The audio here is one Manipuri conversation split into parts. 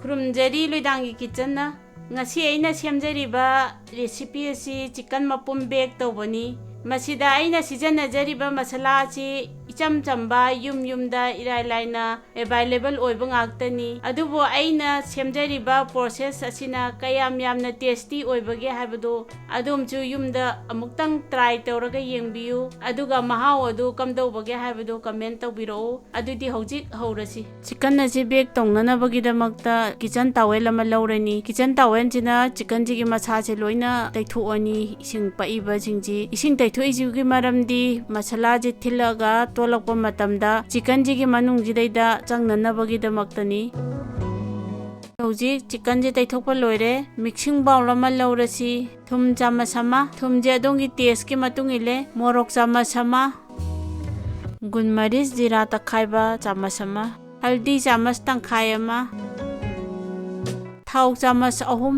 ꯈꯨꯔꯨꯝꯖꯔꯤ ꯂꯣꯏꯗꯥꯡꯒꯤ ꯀꯤꯆꯟꯅ ngasi aina semjariba recipe asi chicken mapum bake tawbani masida aina sijanajariba masala asi icham chamba yumda irai laina available oiba ngaktani adubo aina semjariba process asina kayam yamna tasty oibage habado adumchu yumda amuktang try tawraga yengbiyu aduga mahau adu kamdawbage habado comment tawbiro adudi hojik haurasi chicken asi bake tawnanabagidamagta kitchen towel ama lawrani kitchen towel wenjina chicken jigi masala loina taithuani ising paiba jingji ising taithoi jigi maramdi masala ji thilaga tolakpa matamda chicken jigi manung jidaida changnanabagi damaktani hauji chicken ji taithokpa loire mixing bowl ama lawrasi thum chamasama thum je adongi taste ki matung ile morok chamasama gunmaris jira takhaiba chamasama haldi chamas tangkhai ama thau chamas ahum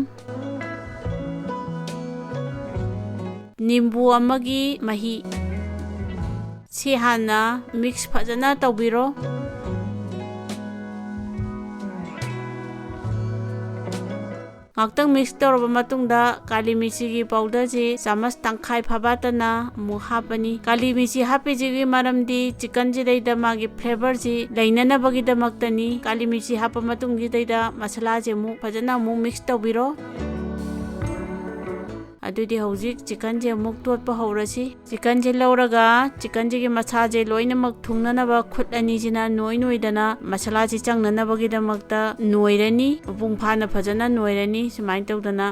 nimbu amagi mahi si hana mix phajana tawbiro ngaktang mix tawraba matungda kali michi gi powder ji chamas tangkhai phabatana mu hapani kali michi hapi ji maramdi chicken ji deida magi flavor ji leinana bagi damaktani kali michi hapa matung ji deida masala je mu phajana mu mix tawbiro adudi hojik chicken je muk totpa haurasi chicken je lawraga chicken ji gi masa je loina mak thungnana ba khut ani jina noi dana masala ji changnana bagi damakta noirani bung phana phajana noirani sumain tawdana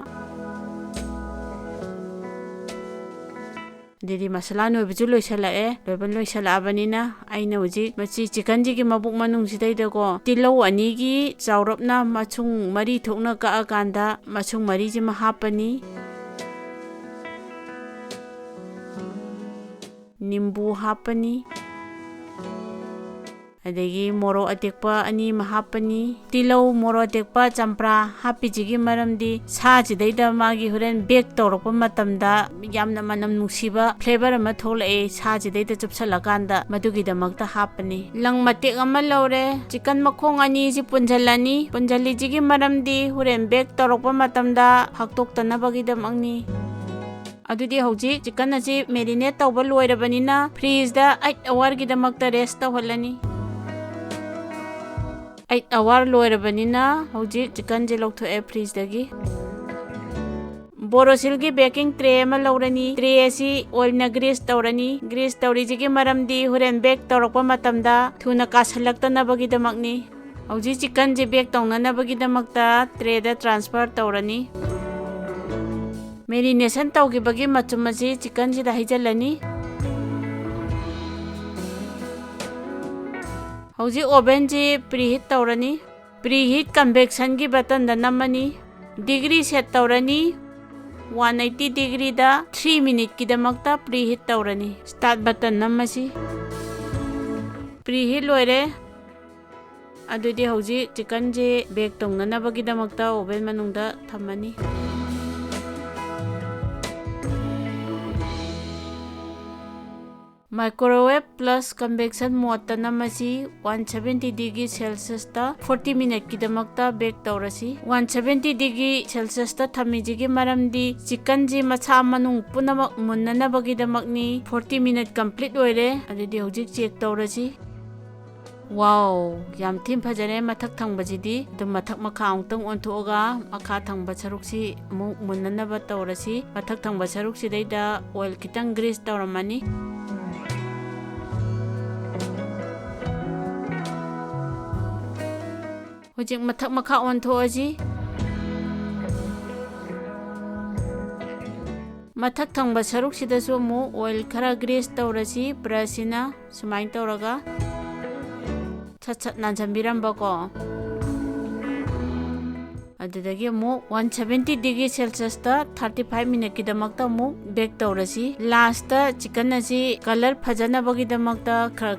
didi masala noi biju loisala loiban loisala abanina aina hojik machi chicken ji gi mabuk manung jidaida ko tilau ani gi chawrapna machung mari thokna ka akanda machung mari ji ma hapani nimbu hapani adegi moro atekpa ani mahapani tilau moro atekpa champra hapi jigi maramdi sa jidaida magi huren bake tawrakpa matamda yamna manam nungsiba flavor ama tholai sa jidaida chupsalakanda madugi damakta hapani lang matek ama lawre chicken makhong ani ji punjalani punjali jigi maramdi huren bake tawrakpa matamda haktoktana bagi damangni adudi hojik chicken asi marinate tawba loirabanina freeze da 8 hour gi damakta rest tawhalani 8 hour loirabanina hojik chicken je lokthoe freeze dagi borosil gi baking tray ma lawrani tray asi oil na grease tawrani grease tawri jigi maramdi huren bake tawrakpa matamda thuna kasalakta bagi damakni hojik chicken je bake tawnana bagi damakta tray da transfer tawrani marination tawgibagi machum asi chicken ji da hijalani hauji oven ji preheat tawrani preheat convection gi button da namani degree set tawrani 180 degree da 3 minute ki damakta preheat tawrani start button namasi preheat loire adudi hauji chicken ji bake tawnana bagi damakta oven manungda thamani microwave plus convection mode ta namasi 170 degree celsius ta 40 minute ki damakta bake tawrasi 170 degree celsius ta thamiji gi maramdi chicken ji macha manung punamak munnana bagi damakni 40 minute complete oire adidi hojik check tawrasi wow yam thim phajare mathak thangbajidi dum mathak makha ongtang onthoga makha thangba saruksi mu munnana ba tawrasi mathak thangba saruksi deida oil kitang grease tawramani hojik mathak makha onthoaji mathak thangba saruk sida su mu oil khara grease tawrasi brashina sumain tawraga chat nanjambiramba ko adudagi mu 170 degree celsius ta 35 minute ki damakta mu bake tawrasi last ta chicken asi color phajana bagi damakta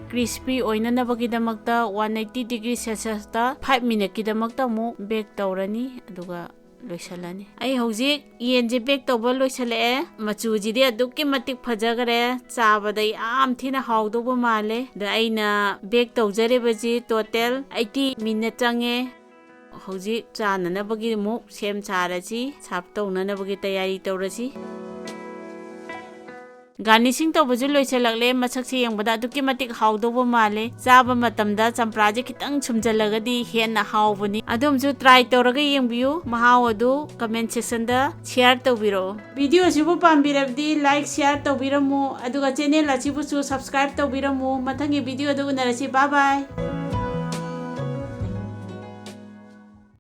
crispy oinana bagi damakta 180 degree celsius ta 5 minute ki damakta mu bake tawrani aduga loisalani ai hojik yenje bake tawba loisale machu ji de adukki matik phajagare chabada yam thina hawdoba male da aina bake tawjare baji total 80 minute change ꯍꯧꯖꯤꯛ ꯆꯥꯅꯅꯕꯒꯤ ꯑꯃꯨꯛ ꯁꯦꯝ ꯁꯥꯔꯁꯤ, ꯁꯥꯔꯞ ꯇꯧꯅꯅꯕꯒꯤ ꯇꯌꯥꯔꯤ ꯇꯧꯔꯁꯤ꯫ ꯒꯥꯔꯅꯤꯁꯤꯡ ꯇꯧꯕꯁꯨ ꯂꯣꯏꯁꯤꯜꯂꯛꯂꯦ꯫ ꯃꯁꯛꯁꯦ ꯌꯦꯡꯕꯗ ꯑꯗꯨꯛꯀꯤ ꯃꯇꯤꯛ ꯍꯥꯎꯗꯧꯕ ꯃꯥꯜꯂꯦ꯫ ꯆꯥꯕ ꯃꯇꯝꯗ ꯆꯝꯄ꯭ꯔꯥꯁꯦ ꯈꯤꯇꯪ ꯁꯨꯝꯖꯜꯂꯒꯗꯤ ꯍꯦꯟꯅ ꯍꯥꯎꯕꯅꯤ꯫ ꯑꯗꯣꯝꯁꯨ ꯇ꯭ꯔꯥꯏ ꯇꯧꯔꯒ ꯌꯦꯡꯕꯤꯌꯨ, ꯃꯍꯥꯎ ꯑꯗꯨ ꯀꯃꯦꯟ ꯁꯦꯛꯁꯟꯗ ꯁꯦꯌꯔ ꯇꯧꯕꯤꯔꯛꯑꯣ꯫ ꯚꯤꯗꯤꯑꯣ ꯑꯁꯤꯕꯨ ꯄꯥꯝꯕꯤꯔꯕꯗꯤ ꯂꯥꯏꯛ ꯁꯦꯌꯔ ꯇꯧꯕꯤꯔꯝꯃꯨ, ꯑꯗꯨꯒ ꯆꯦꯅꯦꯜ ꯑꯁꯤꯕꯨꯁꯨ ꯁꯕꯁꯀ꯭ꯔꯥꯏꯕ ꯇꯧꯕꯤꯔꯝꯃꯨ꯫ ꯃꯊꯪꯒꯤ ꯚꯤꯗꯤꯑꯣꯗ ꯎꯅꯔꯁꯤ꯫ ꯕꯥꯏ ꯕꯥꯏ꯫